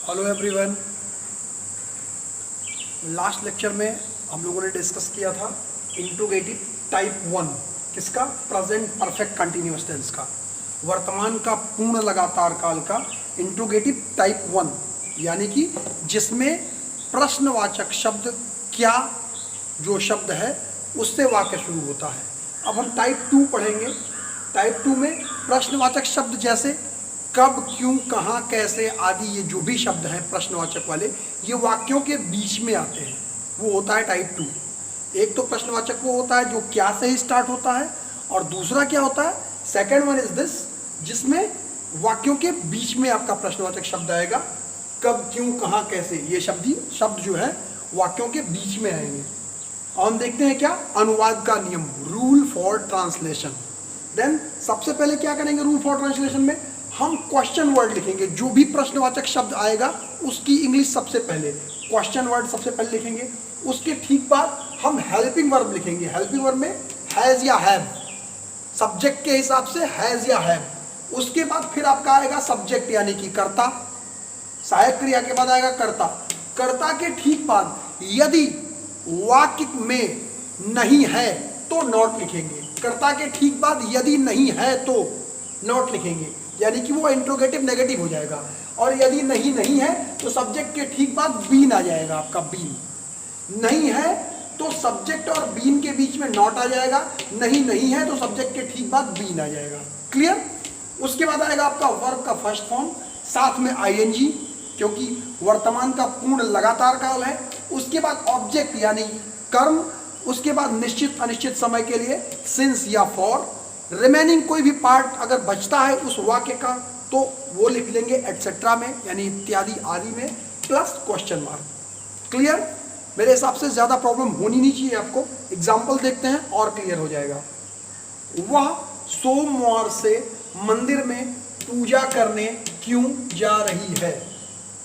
Hello everyone. Last lecture में हम लोगों ने डिस्कस किया था इंट्रोगेटिव टाइप 1 किसका, प्रेजेंट परफेक्ट कंटिन्यूअस टेंस का, वर्तमान का पूर्ण लगातार काल का इंट्रोगेटिव टाइप 1, यानी कि जिसमें प्रश्नवाचक शब्द क्या जो शब्द है उससे वाक्य शुरू होता है। अब हम टाइप 2 पढ़ेंगे। टाइप 2 में प्रश्नवाचक शब्द जैसे कब, क्यों, कहाँ, कैसे आदि, ये जो भी शब्द हैं प्रश्नवाचक वाले, ये वाक्यों के बीच में आते हैं, वो होता है टाइप 2। एक तो प्रश्नवाचक वो होता है जो क्या से ही स्टार्ट होता है, और दूसरा क्या होता है, सेकेंड वन इज दिस, जिसमें वाक्यों के बीच में आपका प्रश्नवाचक शब्द आएगा। कब, क्यों, कहाँ, कैसे, ये शब्द जो है वाक्यों के बीच में आएंगे। और हम देखते हैं क्या, अनुवाद का नियम, रूल फॉर ट्रांसलेशन। देन सबसे पहले क्या करेंगे, रूल फॉर ट्रांसलेशन में हम क्वेश्चन वर्ड लिखेंगे। जो भी प्रश्नवाचक शब्द आएगा उसकी इंग्लिश सबसे पहले क्वेश्चन वर्ड सबसे पहले लिखेंगे। उसके ठीक बाद हम हेल्पिंग वर्ब लिखेंगे। हेल्पिंग वर्ब में हैज़ या हैव, सब्जेक्ट के हिसाब से हैज़ या हैव। उसके बाद फिर आपका आएगा सब्जेक्ट यानी कि कर्ता, सहायक क्रिया के बाद आएगा कर्ता। कर्ता के ठीक बाद यदि वाक्य में नहीं है तो नॉट लिखेंगे। कर्ता के ठीक बाद यदि नहीं है तो नॉट लिखेंगे, यानी कि वो इंट्रोगेटिव नेगेटिव हो जाएगा। और यदि नहीं है तो सब्जेक्ट के ठीक बाद बीन आ जाएगा, आपका बीन। नहीं है तो सब्जेक्ट और बीन के बीच में नॉट आ जाएगा। नहीं है तो सब्जेक्ट के ठीक बाद बीन आ जाएगा। क्लियर। उसके बाद आएगा आपका वर्ब का फर्स्ट फॉर्म, साथ में आईएनजी, क्योंकि वर्तमान का पूर्ण लगातार काल है। उसके बाद ऑब्जेक्ट यानी कर्म। उसके बाद निश्चित अनिश्चित समय के लिए सिंस या फॉर। रिमेनिंग कोई भी पार्ट अगर बचता है उस वाक्य का तो वो लिख लेंगे एटसेट्रा में, यानी इत्यादि आदि में, प्लस क्वेश्चन मार्क। क्लियर। मेरे हिसाब से ज़्यादा प्रॉब्लम होनी नहीं चाहिए आपको। एग्जाम्पल देखते हैं और क्लियर हो जाएगा। वह सोमवार से मंदिर में पूजा करने क्यों जा रही है।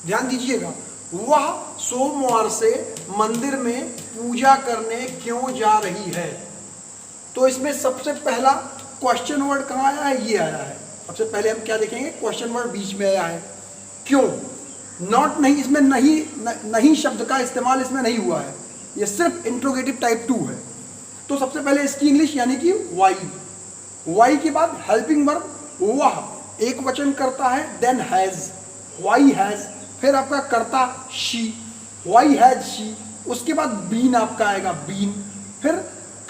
ध्यान दीजिएगा, वह सोमवार से मंदिर में पूजा करने क्यों जा रही है। तो इसमें सबसे पहला क्वेश्चन वर्ड कहाँ आया है, ये आया है। सबसे पहले हम क्या देखेंगे, क्वेश्चन वर्ड बीच में आया है। क्यों, नॉट नहीं, इसमें नहीं शब्द का इस्तेमाल इसमें नहीं हुआ है, ये सिर्फ इंट्रोगेटिव टाइप 2 है। तो सबसे पहले इसकी इंग्लिश यानी कि वाई के बाद हेल्पिंग वर्ब वह एक वचन करता है, देन हैज, वाई हैज, फिर आपका करता शी, वाई हैज शी। उसके बाद बीन आपका आएगा, बीन। फिर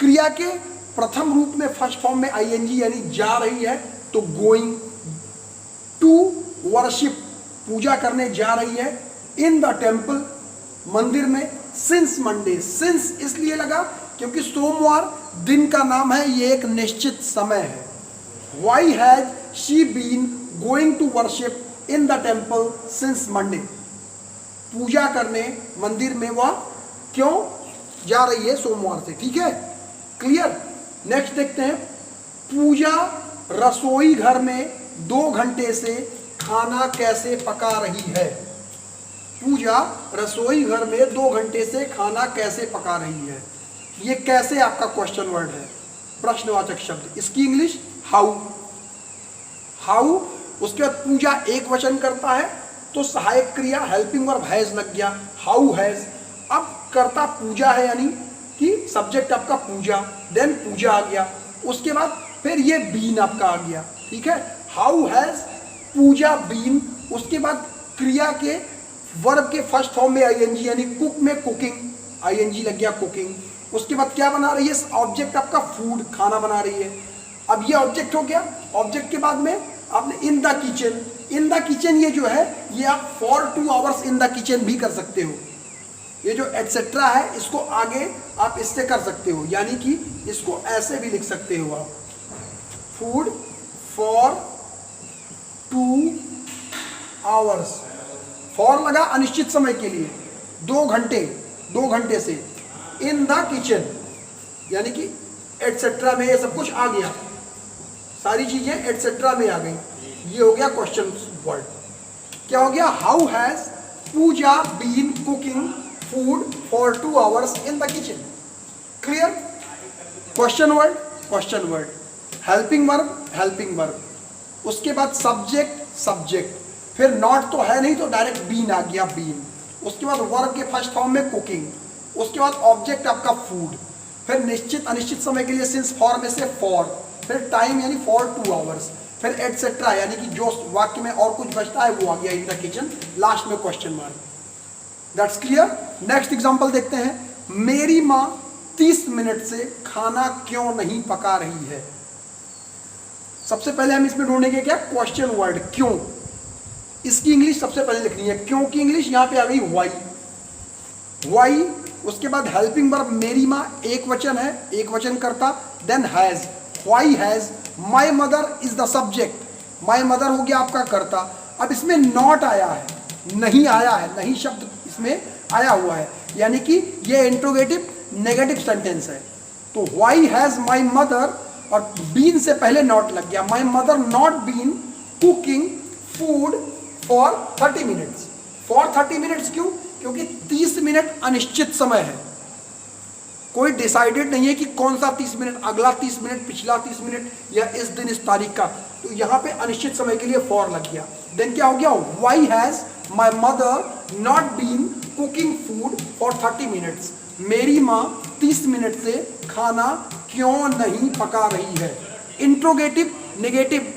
क्रिया के प्रथम रूप में फर्स्ट फॉर्म में आईएनजी यानी जा रही है तो गोइंग। टू वर्शिप, पूजा करने जा रही है। इन द टेम्पल, मंदिर में। सिंस मंडे, सिंस इसलिए लगा क्योंकि सोमवार दिन का नाम है, ये एक निश्चित समय है। Why has she been going to worship in the temple since Monday, पूजा करने मंदिर में वह क्यों जा रही है सोमवार से। ठीक है, क्लियर। नेक्स्ट देखते हैं, पूजा रसोई घर में 2 घंटे से खाना कैसे पका रही है। पूजा रसोई घर में 2 घंटे से खाना कैसे पका रही है। ये कैसे आपका क्वेश्चन वर्ड है, प्रश्नवाचक शब्द। इसकी इंग्लिश हाउ। उसके बाद पूजा एक वचन करता है तो सहायक क्रिया हेल्पिंग वर्ब हैज लग गया, हाउ हैज। अब करता पूजा है यानी कि सब्जेक्ट आपका पूजा, देन पूजा आ गया। उसके बाद फिर ये बीन आपका आ गया। ठीक है, हाउ हैज पूजा बीन। उसके बाद क्रिया के वर्ब के फर्स्ट फॉर्म में आईएनजी यानी कुक में कुकिंग, आईएनजी लग गया, कुकिंग। उसके बाद क्या बना रही है, ऑब्जेक्ट आपका फूड, खाना बना रही है। अब ये ऑब्जेक्ट हो गया। ऑब्जेक्ट के बाद में आपने इन the kitchen, in the kitchen ये जो है ये आप for 2 hours in the kitchen भी कर सकते हो। ये जो एटसेट्रा है इसको आगे आप इससे कर सकते हो, यानी कि इसको ऐसे भी लिख सकते हो आप, फूड फॉर 2 आवर्स। फॉर लगा अनिश्चित समय के लिए, 2 घंटे से। इन द किचन यानी कि एटसेट्रा में ये सब कुछ आ गया, सारी चीजें एटसेट्रा में आ गई। ये हो गया क्वेश्चन वर्ड। क्या हो गया, how has Pooja been cooking food for 2 hours in the kitchen. Clear. Question word, helping verb. उसके बाद सब्जेक्ट, फिर नॉट तो है नहीं तो डायरेक्ट बीन आ गया, बीन। उसके बाद वर्ब के फर्स्ट फॉर्म में कुकिंग, उसके बाद ऑब्जेक्ट आपका फूड, फिर निश्चित अनिश्चित समय के लिए सिंस फॉर में से फॉर, फिर टाइम यानी फॉर 2 आवर्स, फिर एटसेट्रा यानी कि जो वाक्य में और कुछ बचता है वो आ गया इन द किचन, लास्ट में question mark. That's clear. Next example देखते हैं। मेरी माँ 30 मिनट से खाना क्यों नहीं पका रही है। सबसे पहले हम इसमें ढूंढेंगे क्या, क्वेश्चन वर्ड क्यों। इसकी इंग्लिश सबसे पहले लिखनी है, क्यों की इंग्लिश यहां पे आ गई वाई, वाई। उसके बाद हेल्पिंग वर्ब मेरी माँ एक वचन है, एक वचन करता, then has, why has, my mother is the subject, my mother हो गया आपका करता। अब इसमें नॉट आया है, नहीं आया है, नहीं शब्द इसमें आया हुआ है, यानी कि ये इंट्रोगेटिव नेगेटिव सेंटेंस है। तो वाई हैज माई मदर और बीन से पहले नॉट लग गया, my mother not been cooking food for 30 minutes. For 30 minutes क्यों, क्योंकि 30 मिनट अनिश्चित समय है, कोई डिसाइडेड नहीं है कि कौन सा 30 मिनट, अगला 30 मिनट, पिछला 30 मिनट या इस दिन इस तारीख का। तो यहाँ पे अनिश्चित समय के लिए फॉर लग गया। देन क्या हो गया, why has my mother not been cooking food for 30 minutes. मेरी माँ 30 मिनट से खाना क्यों नहीं पका रही है। इंट्रोगेटिव नेगेटिव,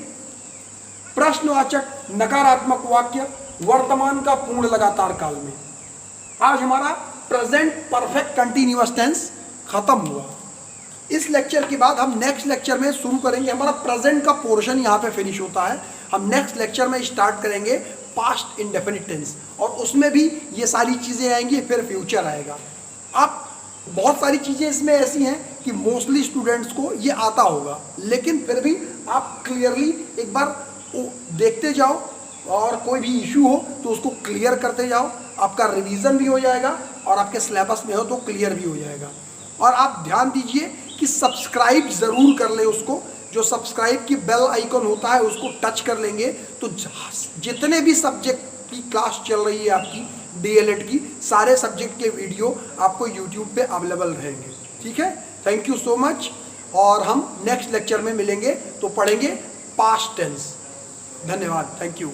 प्रश्नवाचक नकारात्मक वाक्य वर्तमान का पूर्ण लगातार काल में। आज हमारा प्रेजेंट परफेक्ट कंटिन्यूअस टेंस खत्म हुआ। इस लेक्चर के बाद हम नेक्स्ट लेक्चर में शुरू करेंगे, हमारा प्रेजेंट का पोर्शन यहाँ पे फिनिश होता है। हम नेक्स्ट लेक्चर में स्टार्ट करेंगे पास्ट इंडेफिनिट टेंस, और उसमें भी ये सारी चीज़ें आएंगी, फिर फ्यूचर आएगा। आप बहुत सारी चीज़ें इसमें ऐसी हैं कि मोस्टली स्टूडेंट्स को ये आता होगा, लेकिन फिर भी आप क्लियरली एक बार देखते जाओ, और कोई भी इशू हो तो उसको क्लियर करते जाओ। आपका रिवीजन भी हो जाएगा और आपके सिलेबस में हो तो क्लियर भी हो जाएगा। और आप ध्यान दीजिए कि सब्सक्राइब ज़रूर कर लें उसको, जो सब्सक्राइब की बेल आइकन होता है उसको टच कर लेंगे तो जितने भी सब्जेक्ट की क्लास चल रही है आपकी डीएलएड की, सारे सब्जेक्ट के वीडियो आपको यूट्यूब पे अवेलेबल रहेंगे। ठीक है, थैंक यू सो मच। और हम नेक्स्ट लेक्चर में मिलेंगे तो पढ़ेंगे पास्ट टेंस। धन्यवाद, थैंक यू।